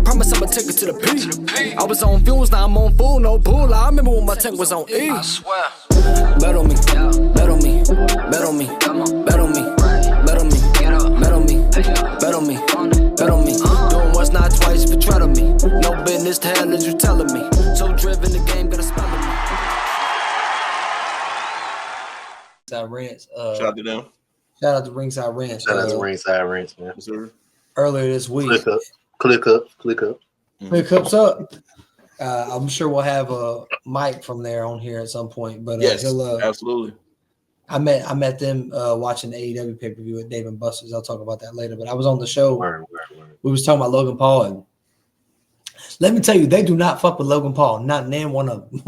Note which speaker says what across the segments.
Speaker 1: promise I'ma take it to the peak. I was on fumes, now I'm on full, no bull. I remember when my tank was on E. I swear. Bet on me, bet on me, bet on me, bet on me, bet on me, bet on me, bet on me, bet on me. Doing once, not twice, but try to me. No business to hell as you telling me. So driven, the game got a spell on me.
Speaker 2: Rants.
Speaker 3: Shout out to them.
Speaker 2: Shout out to Ringside Rants.
Speaker 4: Shout out to Ringside Rants, man.
Speaker 3: Yes, sir.
Speaker 2: Earlier this week.
Speaker 4: Click up.
Speaker 2: Click ups up. I'm sure we'll have Mike from there on here at some point. But
Speaker 3: yes,
Speaker 2: he'll,
Speaker 3: absolutely.
Speaker 2: I met them watching the AEW pay-per-view with Dave and Buster's. I'll talk about that later. But I was on the show. Word. We was talking about Logan Paul, and let me tell you, they do not fuck with Logan Paul. Not name one of them.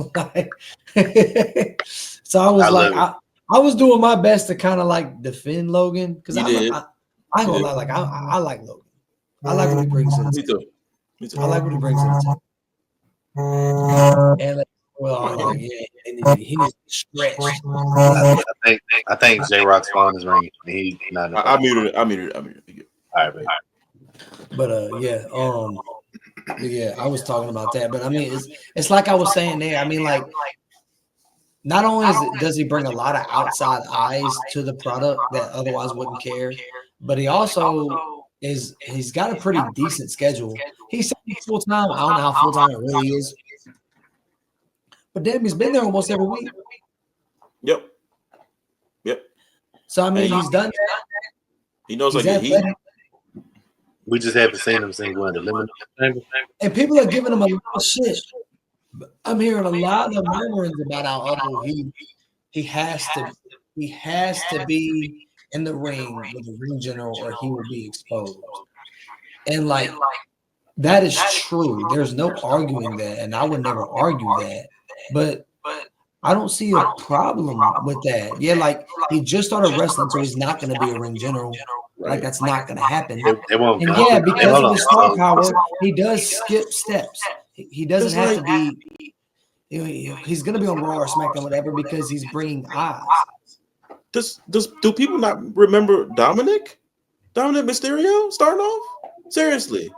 Speaker 2: So I was I was doing my best to kind of like defend Logan because I ain't gonna lie, like I like Logan. I like what he brings to the table. Me too. I like what he brings to the table. And he needs to stretch.
Speaker 4: I think J Rock's phone is ringing. He's not.
Speaker 3: I muted it. All
Speaker 4: right, baby.
Speaker 2: But yeah, I was talking about that. But I mean, it's like I was saying there. I mean, like. Not only does he bring a lot of outside eyes to the product that otherwise wouldn't care, but he also he's got a pretty decent schedule. He's full time. I don't know how full time it really is, but damn, he's been there almost every week.
Speaker 3: Yep.
Speaker 2: So I mean, he's done that.
Speaker 3: He knows how to get heat.
Speaker 4: We just haven't seen him since going to limit.
Speaker 2: And people are giving him a lot of shit. I'm hearing a lot of murmurings about how he has to be in the ring with the ring general or he will be exposed. And like that is true. There's no arguing that, and I would never argue that. But I don't see a problem with that. Yeah, like he just started wrestling, so he's not going to be a ring general. Like that's not going to happen. And yeah, because of his star power, he does skip steps. He doesn't have to be. He's going to be on Raw or SmackDown, whatever, because he's bringing eyes.
Speaker 3: Do people not remember Dominic Mysterio starting off? Seriously,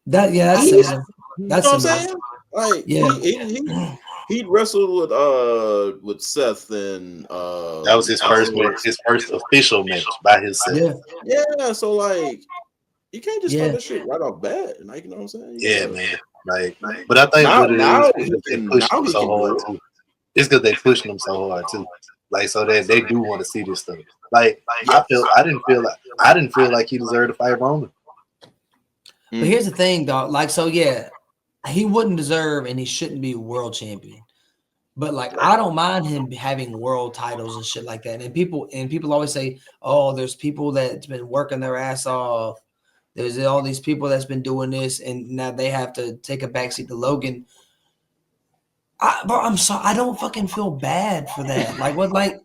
Speaker 2: that's
Speaker 3: similar. That's what I'm saying. Like, yeah, he wrestled with Seth, and
Speaker 4: that was his first official match by himself.
Speaker 3: Yeah. So like, you can't just start that shit right off bat. Like, you know what I'm saying?
Speaker 4: Yeah, man. Like, but I think they pushing him so hard too. It's because they pushing him so hard too. Like, so that they do want to see this stuff. Like, I didn't feel like he deserved to fight Roman.
Speaker 2: But here's the thing, dog. Like, so yeah, he wouldn't deserve, and he shouldn't be world champion. But like, I don't mind him having world titles and shit like that. And people always say, "Oh, there's people that's been working their ass off. There's all these people that's been doing this, and now they have to take a backseat to Logan." I'm sorry, I don't fucking feel bad for that. Like what? Like,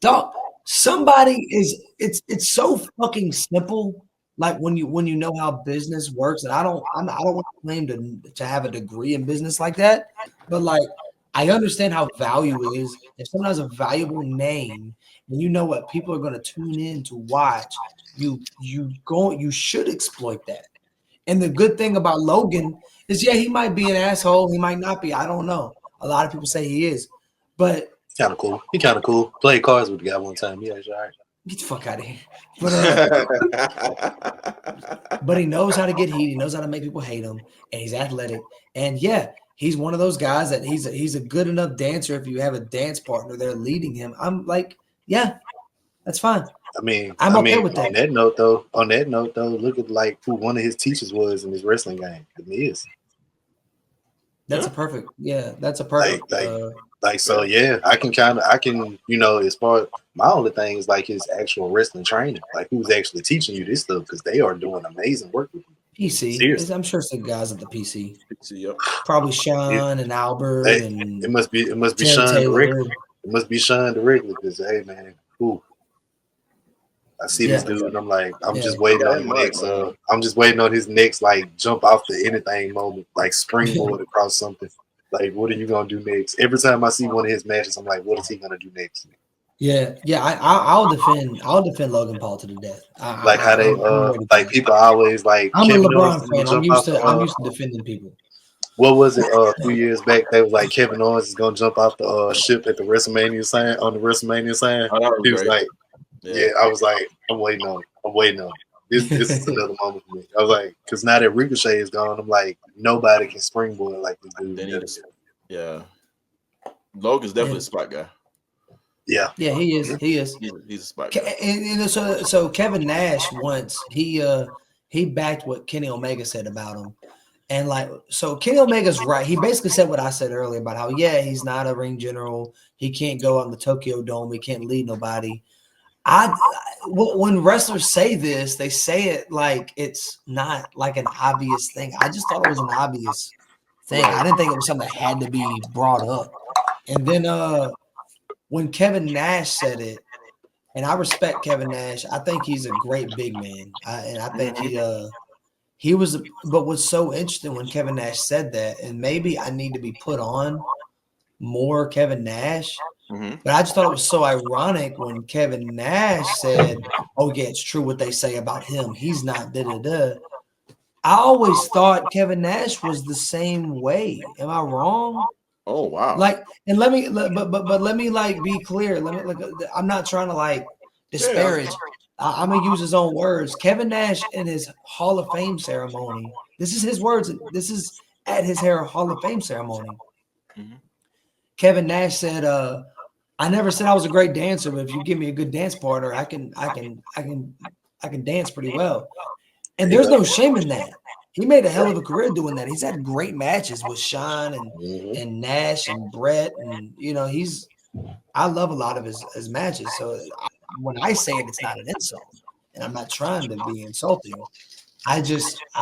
Speaker 2: dog, somebody is. It's so fucking simple. Like when you know how business works, and I don't want to claim to have a degree in business like that, but like I understand how value is. If someone has a valuable name, and you know what people are going to tune in to watch, you should exploit that. And the good thing about Logan is, yeah, he might be an asshole, he might not be. I don't know. A lot of people say he is, but
Speaker 4: kind of cool. He kind of cool. Played cards with the guy one time. Yeah, all right.
Speaker 2: Get the fuck out of here. But he knows how to get heat. He knows how to make people hate him, and he's athletic. And yeah, he's one of those guys that he's a good enough dancer. If you have a dance partner there leading him, I'm like, yeah, that's fine.
Speaker 4: I'm
Speaker 2: okay with that.
Speaker 4: On that note, though, look at like who one of his teachers was in his wrestling game. It is.
Speaker 2: That's a perfect.
Speaker 4: So yeah, I can, you know, as far as my only thing is like his actual wrestling training, like who's actually teaching you this stuff, because they are doing amazing work with you.
Speaker 2: PC.
Speaker 4: Seriously.
Speaker 2: I'm sure it's the guys at the PC.
Speaker 3: Yep.
Speaker 2: Probably Sean and Albert. And
Speaker 4: it must be Sean directly. It must be Sean directly, because hey man, cool. I see this dude, and I'm like, I'm just waiting on the next. I'm just waiting on his next like jump off the anything moment, like springboard across something. Like, what are you gonna do next? Every time I see one of his matches, I'm like, what is he gonna do next?
Speaker 2: Yeah. I'll defend Logan Paul to the death.
Speaker 4: Like how they like people always like.
Speaker 2: I'm
Speaker 4: Kevin
Speaker 2: a LeBron
Speaker 4: Owens
Speaker 2: fan. I'm used to defending people.
Speaker 4: What was it? A few years back, they was like Kevin Owens is gonna jump off the ship at the WrestleMania sign on the WrestleMania sign. He was like, yeah. I was like, I'm waiting on it. This is another moment for me. I was like, because now that Ricochet is gone, I'm like, nobody can springboard like this dude.
Speaker 3: Yeah, Logan's definitely a spot guy.
Speaker 2: Yeah, he is. He's
Speaker 3: a spot guy.
Speaker 2: And so Kevin Nash once he backed what Kenny Omega said about him. And like, so Kenny Omega's right. He basically said what I said earlier about how, he's not a ring general. He can't go on the Tokyo Dome. He can't lead nobody. When wrestlers say this, they say it like it's not like an obvious thing. I just thought it was an obvious thing. I didn't think it was something that had to be brought up. And then when Kevin Nash said it, and I respect Kevin Nash, I think he's a great big man. I think he was, but what's so interesting when Kevin Nash said that, and maybe I need to be put on more Kevin Nash, but I just thought it was so ironic when Kevin Nash said, oh yeah, it's true what they say about him. He's not da-da-da. I always thought Kevin Nash was the same way. Am I wrong?
Speaker 3: Oh, wow.
Speaker 2: Like, and let me like be clear. I'm not trying to like disparage. I'm gonna use his own words. Kevin Nash in his Hall of Fame ceremony. This is his words. This is at his Hall of Fame ceremony. Kevin Nash said, "I never said I was a great dancer, but if you give me a good dance partner, I can dance pretty well." And there's no shame in that. He made a hell of a career doing that. He's had great matches with Sean and Nash and Brett, and I love a lot of his matches. So when I say it, it's not an insult, and I'm not trying to be insulting. I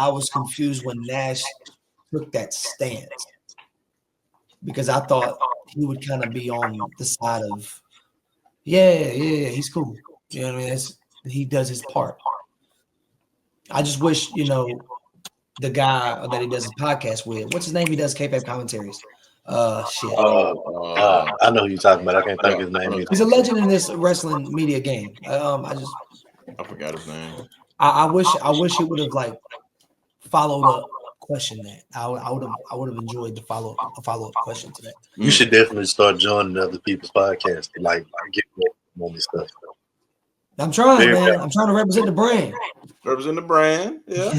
Speaker 2: was confused when Nash took that stance because I thought he would kind of be on the side of, he's cool. You know what I mean? He does his part. I just wish, the guy that he does his podcast with, what's his name? He does K-Pop commentaries. Shit.
Speaker 4: I know who you're talking about. I can't think of his name either.
Speaker 2: He's a legend in this wrestling media game. I
Speaker 3: forgot his name.
Speaker 2: I wish he would have like followed up, questioned that. I would have enjoyed the follow up question to that.
Speaker 4: You should definitely start joining other people's podcasts, like get more on this stuff.
Speaker 2: I'm trying, man. I'm trying to represent the brand.
Speaker 3: Represent the brand, yeah.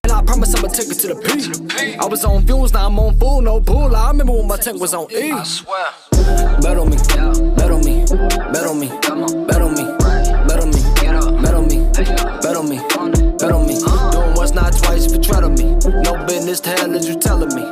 Speaker 1: And I promise I'ma take it to the peak. I was on fumes, now I'm on full, no bull. I remember when my tank was on E. I swear. Bet on me, bet on me, bet on me, bet on me, bet on me, bet on me, bet on me, bet on me. Doing once, not twice, if you try to me. No business to hell as you telling me.